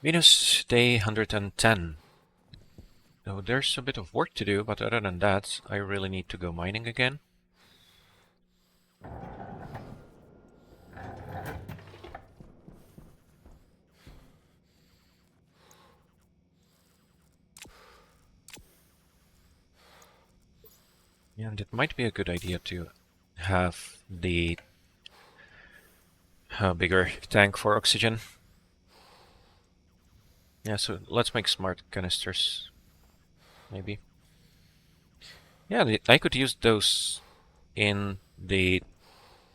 Venus, day 110. So there's a bit of work to do, but other than that, I really need to go mining again. Yeah, and it might be a good idea to have the bigger tank for oxygen. Yeah, so let's make smart canisters, maybe. Yeah, I could use those in the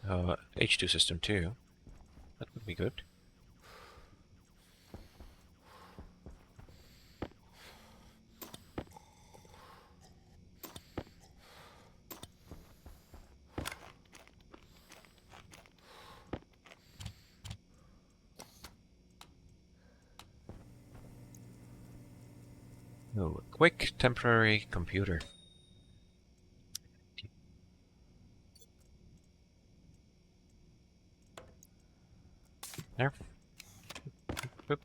H2 system too. That would be good. Oh, a quick temporary computer. There. Boop.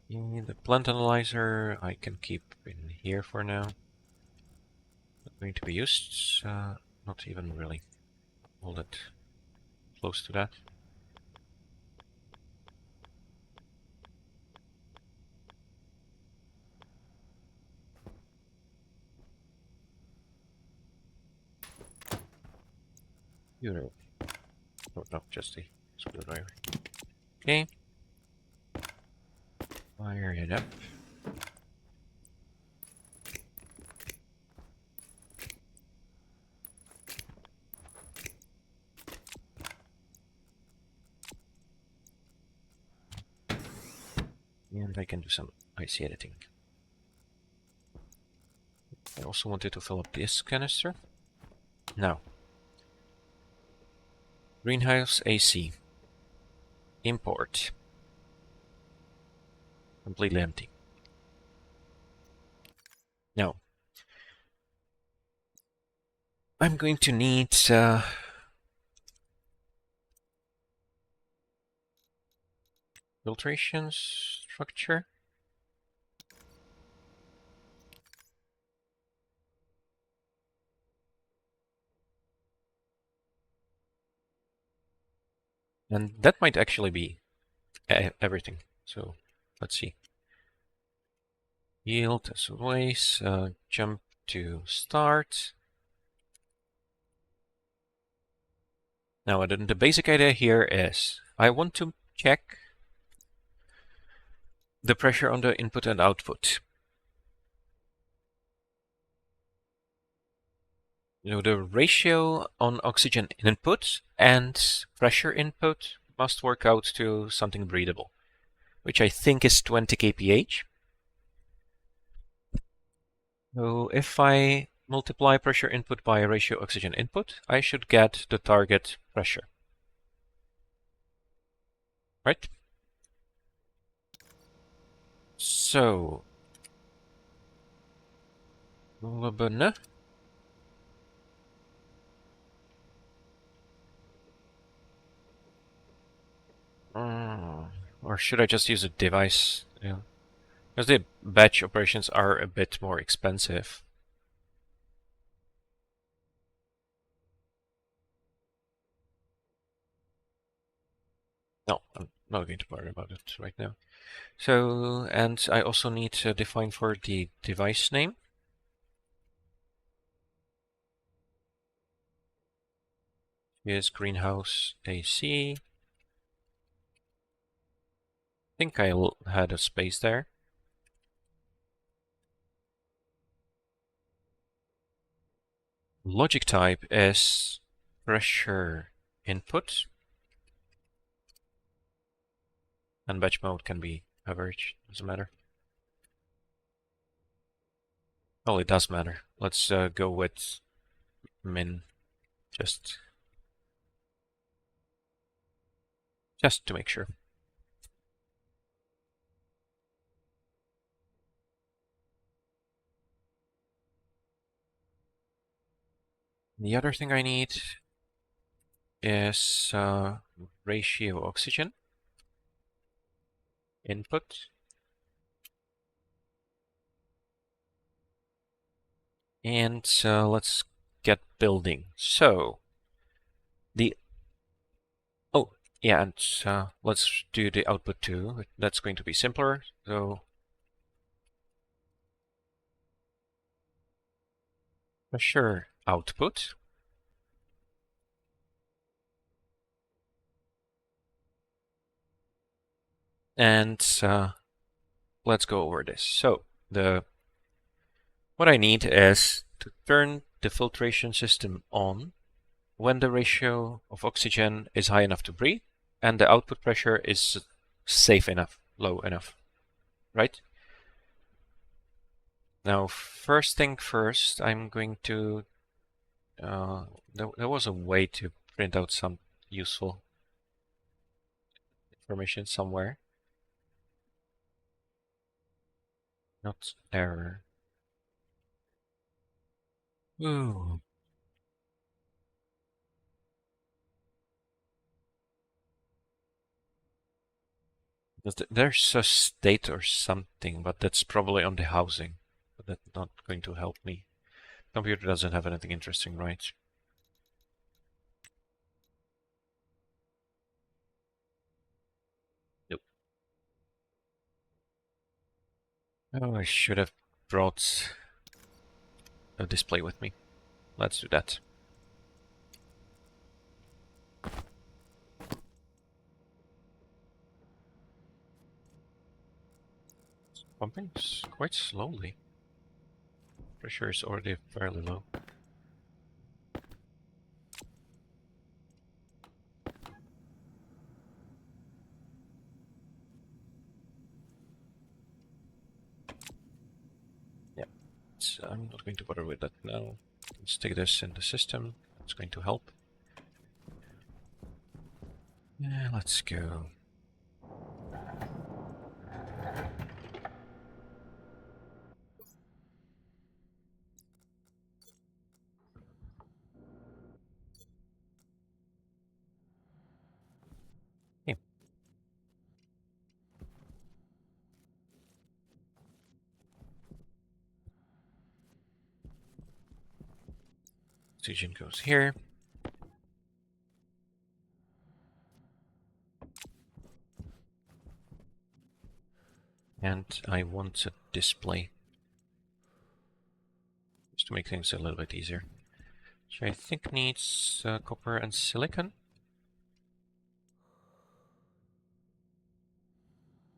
Yeah, the plant analyzer I can keep in here for now. Not going to be used. Not even really all that close to that. Computer. Oh, no, just a screwdriver. Okay. Fire it up. And I can do some IC editing. I also wanted to fill up this canister. Now, greenhouse AC. Import. Completely empty. Now, I'm going to need filtration structure. And that might actually be everything. So let's see. Yield as always. Jump to start. Now, the basic idea here is I want to check the pressure on the input and output. The ratio on oxygen input and pressure input must work out to something breathable, which I think is 20 kph. So if I multiply pressure input by ratio oxygen input, I should get the target pressure. Right? So, or should I just use a device? Yeah. Because the batch operations are a bit more expensive. No, I'm not going to worry about it right now. So, and I also need to define for the device name. Here's greenhouse AC. I think I had a space there. Logic type is pressure input. And batch mode can be average, doesn't matter. Oh, it does matter. Let's go with min, just to make sure. The other thing I need is ratio oxygen input, and let's get building. So the oh yeah, and let's do the output too. That's going to be simpler. So pressure output, and let's go over this. So what I need is to turn the filtration system on when the ratio of oxygen is high enough to breathe and the output pressure is safe enough, low enough, right? Now, first thing first, I'm going to, there was a way to print out some useful information somewhere. Not error. Ooh. There's a state or something, but that's probably on the housing. But that's not going to help me. Computer doesn't have anything interesting, right? Nope. Oh, I should have brought a display with me. Let's do that. Pumping quite slowly. Pressure is already fairly low. Yeah, I'm not going to bother with that now. Let's take this in the system. It's going to help. Yeah, let's go. Okay. Oxygen goes here. And I want a display. Just to make things a little bit easier. Which I think needs copper and silicon.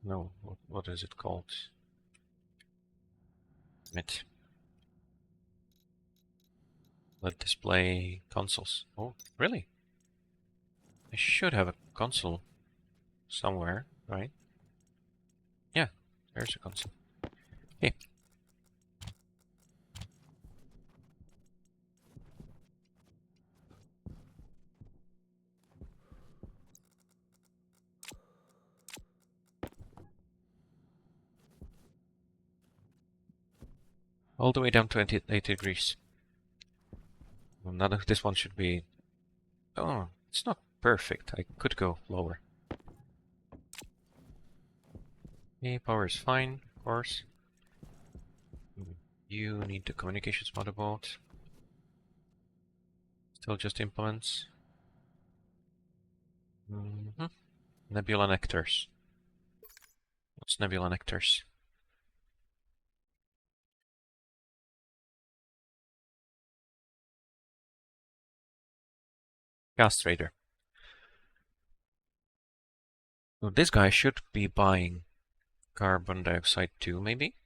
No, what is it called? It. Let display consoles. Oh, really? I should have a console somewhere, right? Yeah, there's a console. Okay. All the way down to 80 degrees. Well, none of this one should be... Oh, it's not perfect. I could go lower. Okay, power is fine, of course. You need the communications motherboard. Still just implements. Nebula nectars. What's nebula nectars? Gas trader. So this guy should be buying carbon dioxide too, maybe?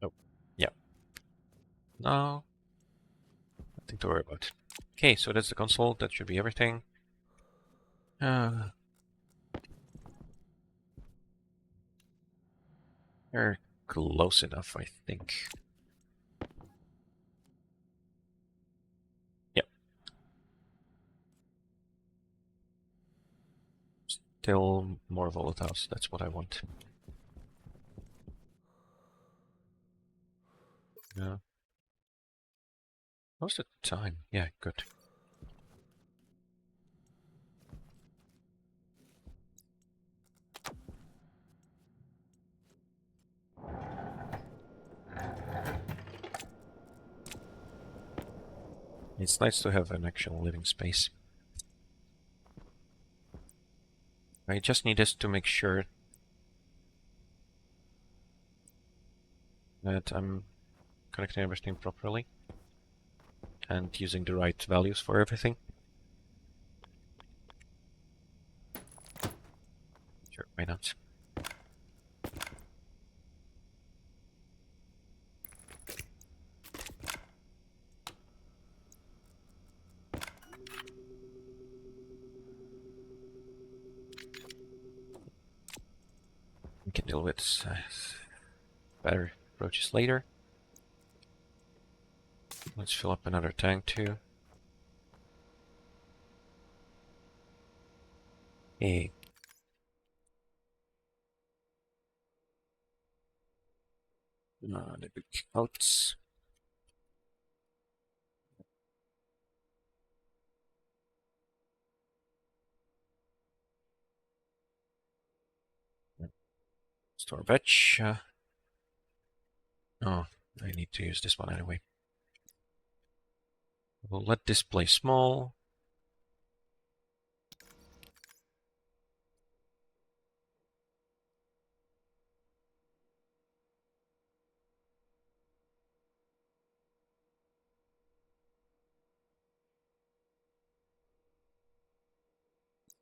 Oh, yeah. No, nothing to worry about. Okay, so that's the console. That should be everything. They're close enough, I think. Yep. still more volatiles. That's what I want. Yeah. What's the time? Yeah, good. It's nice to have an actual living space. I just need us to make sure that I'm connecting everything properly and using the right values for everything. Sure, why not? We can deal with better approaches later. Let's fill up another tank too. Hey. The big outs. Store veg. Oh, I need to use this one anyway. We'll let this play small.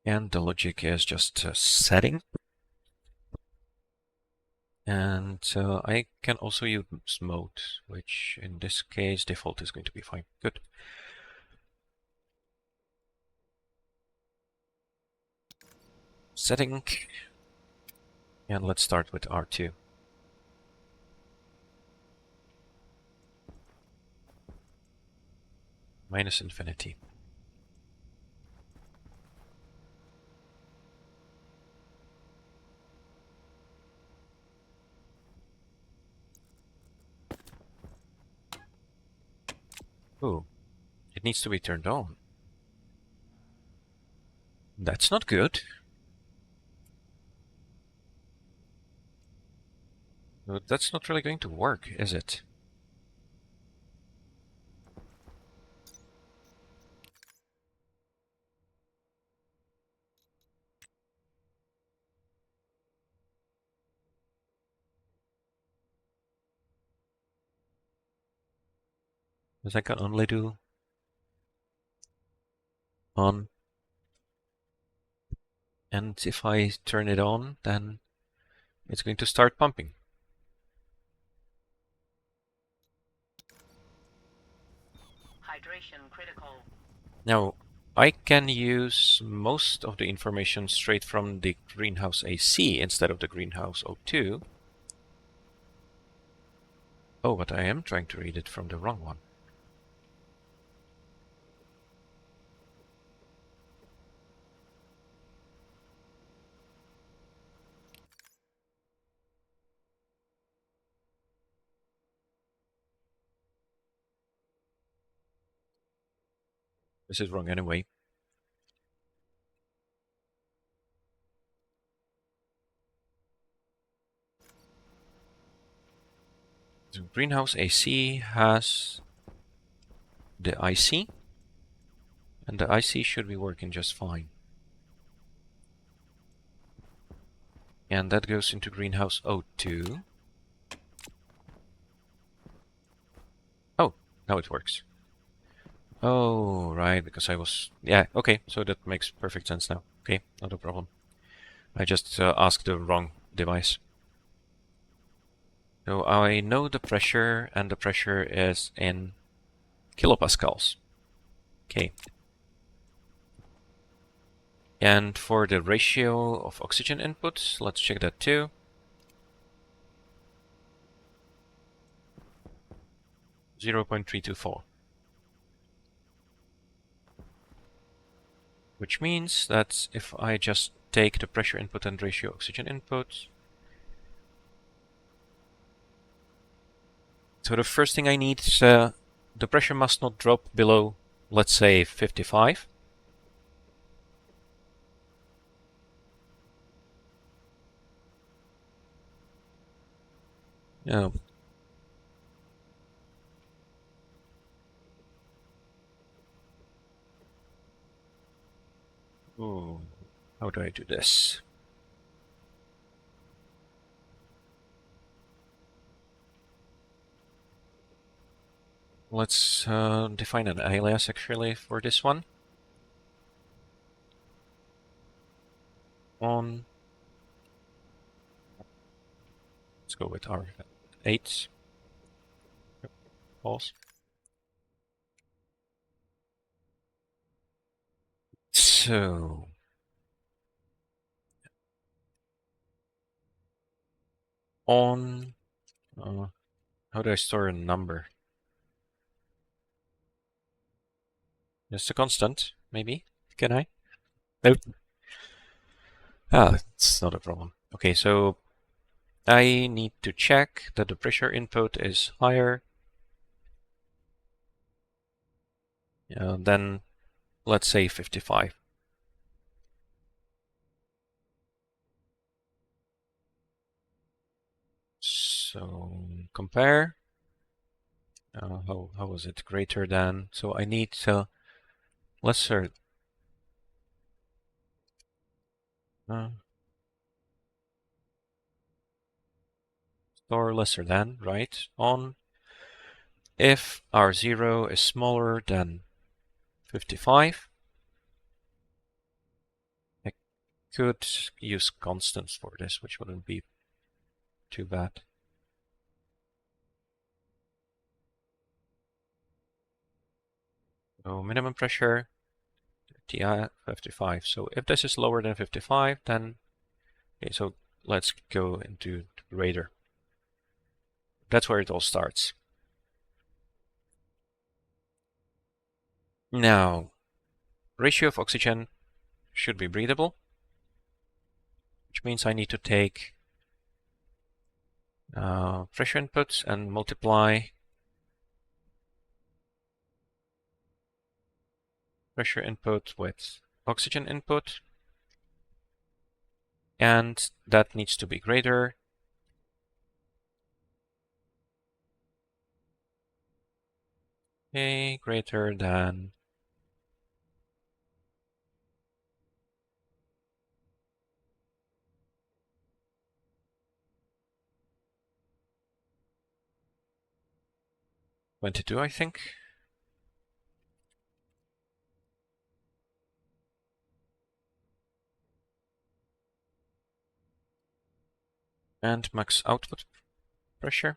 And the logic is just setting. And I can also use mode, which in this case default is going to be fine. Good. Setting. And let's start with R2. Minus infinity. Ooh, it needs to be turned on. That's not good. But that's not really going to work, is it? Because I can only do on. And if I turn it on, then it's going to start pumping. Hydration critical. Now, I can use most of the information straight from the greenhouse AC instead of the greenhouse O2. Oh, but I am trying to read it from the wrong one. This is wrong anyway. The greenhouse AC has the IC, and the IC should be working just fine. And that goes into greenhouse O2. Oh, now it works. Oh, right, because I was... Yeah, okay, so that makes perfect sense now. Okay, not a problem. I just asked the wrong device. So I know the pressure, and the pressure is in kilopascals. Okay. And for the ratio of oxygen inputs, let's check that too. 0.324. Which means that if I just take the pressure input and ratio oxygen input. So the first thing I need is the pressure must not drop below, let's say, 55. Oh. Ooh. How do I do this? Let's define an alias actually for this one. On. Let's go with R8. Pause. So. On. How do I store a number? Just a constant, maybe? Can I? Nope. Ah, it's not a problem. Okay, so I need to check that the pressure input is higher than, let's say, 55. So compare. How was it greater than? So I need lesser. Or lesser than, right? On if R0 is smaller than 55, I could use constants for this, which wouldn't be too bad. So minimum pressure, TI 55. So if this is lower than 55, then okay, so let's go into the radar. That's where it all starts. Now, ratio of oxygen should be breathable, which means I need to take pressure inputs and multiply pressure input with oxygen input, and that needs to be greater greater than 22, I think. And max output pressure,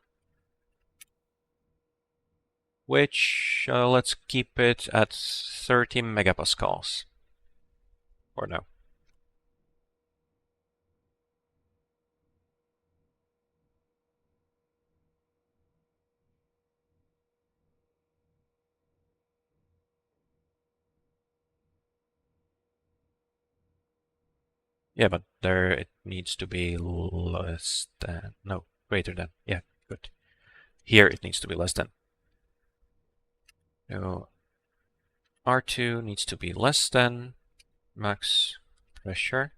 which let's keep it at 30 megapascals for now. Yeah, but there it needs to be less than, no, greater than. Yeah, good. Here it needs to be less than. So R2 needs to be less than max pressure,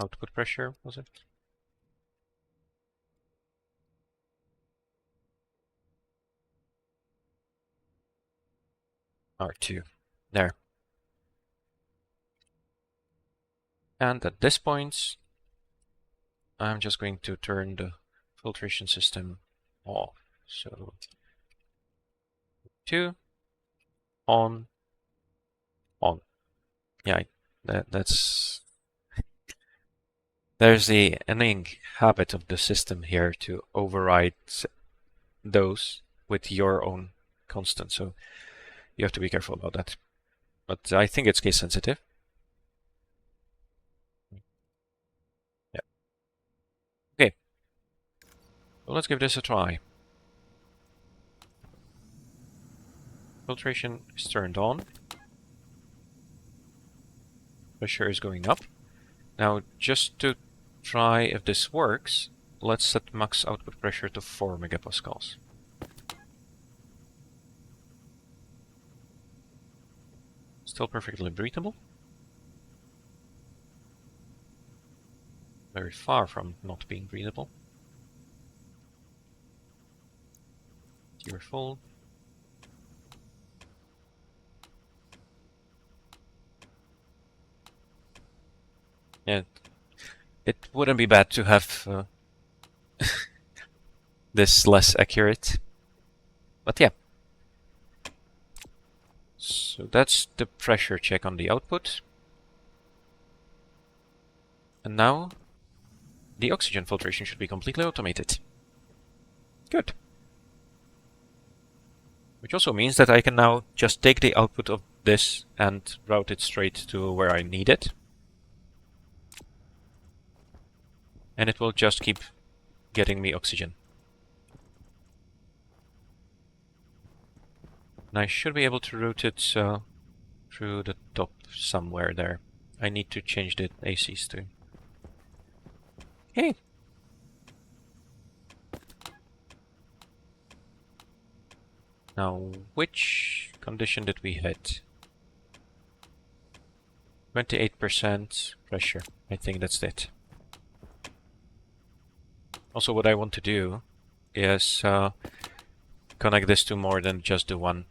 output pressure, was it? R2, there. And at this point, I'm just going to turn the filtration system off. So 2 on. Yeah, that's there's the annoying habit of the system here to override those with your own constant. So you have to be careful about that. But I think it's case sensitive. Yeah. Okay. So let's give this a try. Filtration is turned on. Pressure is going up. Now, just to try if this works, let's set max output pressure to 4 megapascals. Still perfectly breathable. Very far from not being breathable. You're full. Yeah, it wouldn't be bad to have this less accurate. But yeah. So that's the pressure check on the output. And now the oxygen filtration should be completely automated. Good. Which also means that I can now just take the output of this and route it straight to where I need it. And it will just keep getting me oxygen. And I should be able to route it through the top somewhere there. I need to change the ACs too. Hey! Now, which condition did we hit? 28% pressure. I think that's it. Also, what I want to do is connect this to more than just the one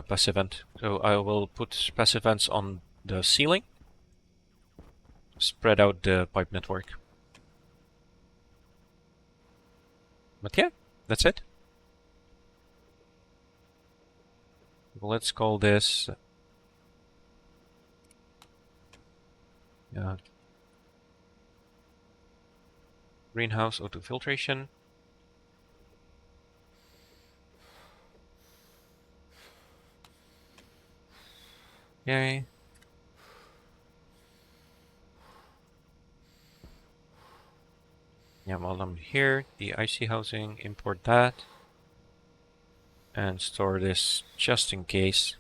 passive vent. So I will put passive vents on the ceiling, spread out the pipe network. But yeah, that's it. Let's call this greenhouse O2 filtration. Yay. Yeah, while I'm here, the IC housing, import that. And store this just in case.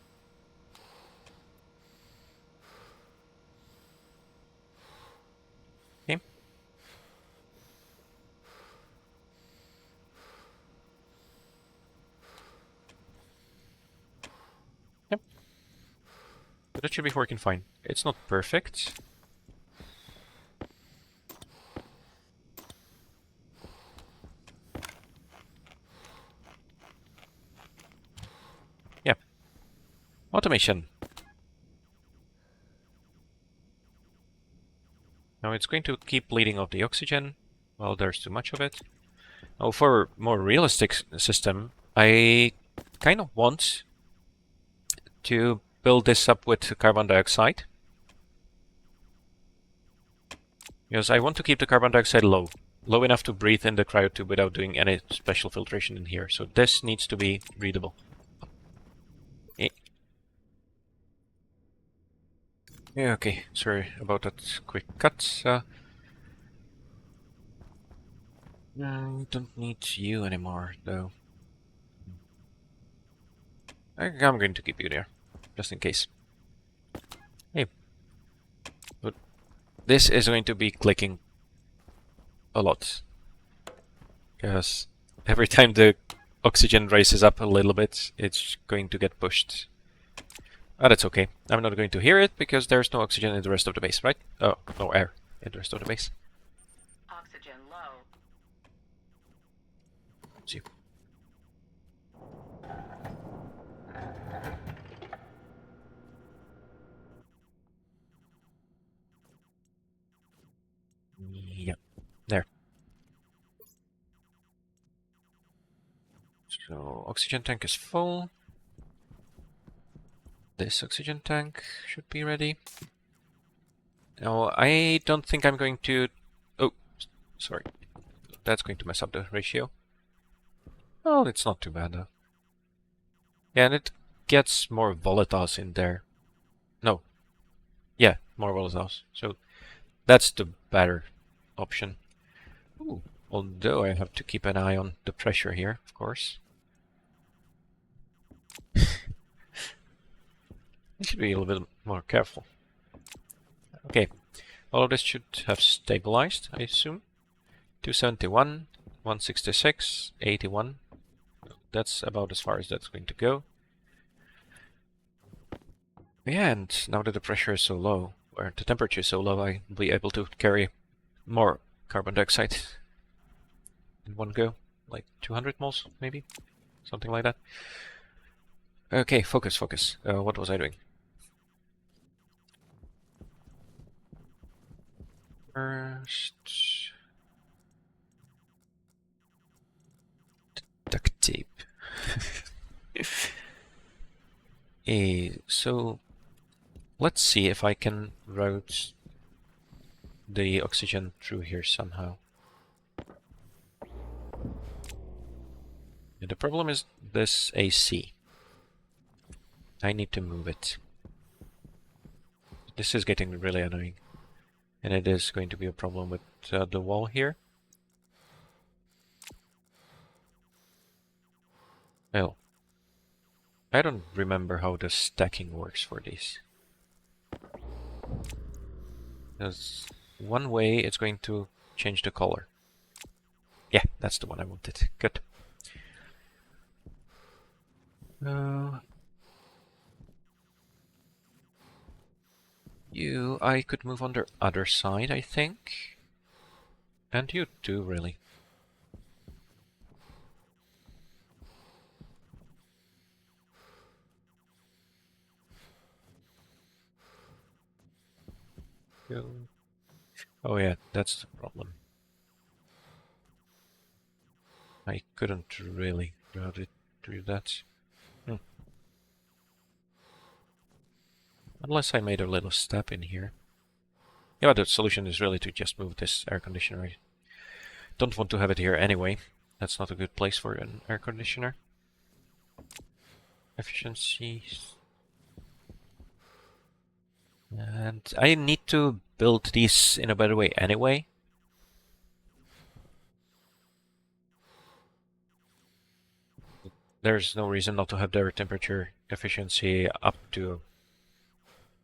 Okay. Yep. But that should be working fine. It's not perfect. Yeah. Automation. Now it's going to keep bleeding off the oxygen. Well, there's too much of it. Now for a more realistic system, I kind of want to build this up with carbon dioxide. Because I want to keep the carbon dioxide low. Low enough to breathe in the cryotube without doing any special filtration in here. So this needs to be breathable. Yeah, okay, sorry about that quick cut. I don't need you anymore, though. I'm going to keep you there, just in case. Hey. But this is going to be clicking a lot. Because every time the oxygen raises up a little bit, it's going to get pushed. Oh, that's okay. I'm not going to hear it because there's no oxygen in the rest of the base, right? Oh, no air in the rest of the base. Oxygen low. See. Yeah, there. So, oxygen tank is full. This oxygen tank should be ready. Now, I don't think I'm going to... Oh, sorry. That's going to mess up the ratio. Oh, it's not too bad, though. Yeah, and it gets more volatiles in there. No. Yeah, more volatiles. So, that's the better option. Ooh. Although I have to keep an eye on the pressure here, of course. I should be a little bit more careful. Okay. All of this should have stabilized, I assume. 271, 166, 81. That's about as far as that's going to go. Yeah, and now that the pressure is so low, or the temperature is so low, I'll be able to carry more carbon dioxide in one go. Like 200 moles, maybe? Something like that. Okay, focus, focus. What was I doing? First... duct tape. So let's see if I can route the oxygen through here somehow. The problem is this AC. I need to move it. This is getting really annoying. And it is going to be a problem with the wall here. Well, I don't remember how the stacking works for these. There's one way it's going to change the color. Yeah, that's the one I wanted. Good. You, I could move on the other side, I think. And you too, really. Go. Oh yeah, that's the problem. I couldn't really route it through that. Unless I made a little step in here. Yeah, the solution is really to just move this air conditioner. I don't want to have it here anyway. That's not a good place for an air conditioner. Efficiencies. And I need to build these in a better way anyway. There's no reason not to have their temperature efficiency up to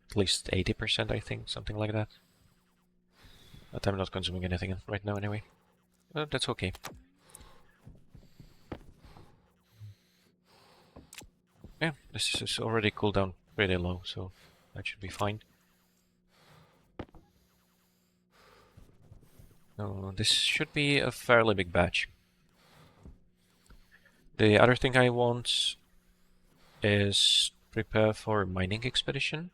at least 80%, I think, something like that. But I'm not consuming anything right now anyway. That's okay. Yeah, this is already cooled down pretty low, so that should be fine. This should be a fairly big batch. The other thing I want is prepare for mining expedition.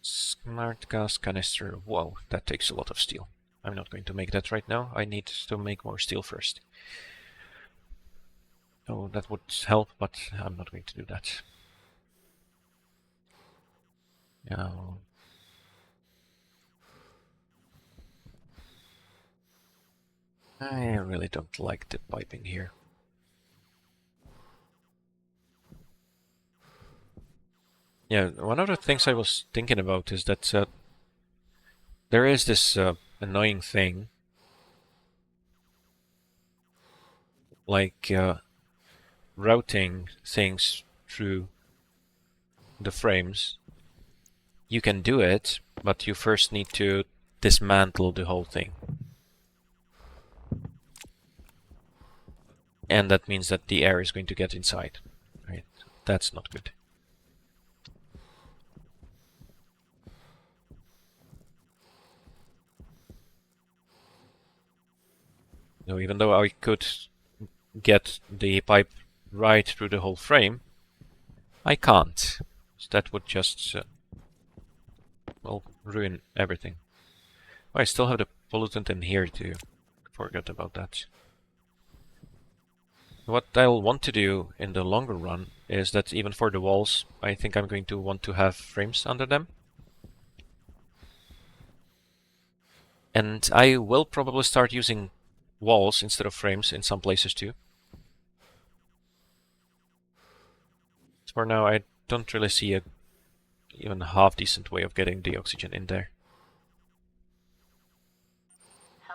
Smart gas canister. Whoa, that takes a lot of steel. I'm not going to make that right now. I need to make more steel first. Oh, that would help, but I'm not going to do that. I really don't like the piping here. Yeah, one of the things I was thinking about is that there is this annoying thing, like routing things through the frames. You can do it, but you first need to dismantle the whole thing. And that means that the air is going to get inside. Right? That's not good. So even though I could get the pipe right through the whole frame, I can't. So that would just well, ruin everything. Oh, I still have the pollutant in here too. Forgot about that. What I'll want to do in the longer run is that even for the walls, I think I'm going to want to have frames under them. And I will probably start using walls instead of frames in some places too. For now, I don't really see a even half decent way of getting the oxygen in there.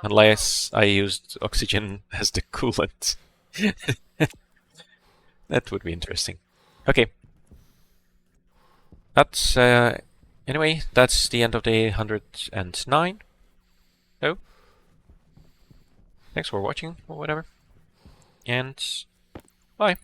Unless I used oxygen as the coolant. That would be interesting. Okay. That's anyway, that's the end of day 109. So, thanks for watching or whatever. And bye.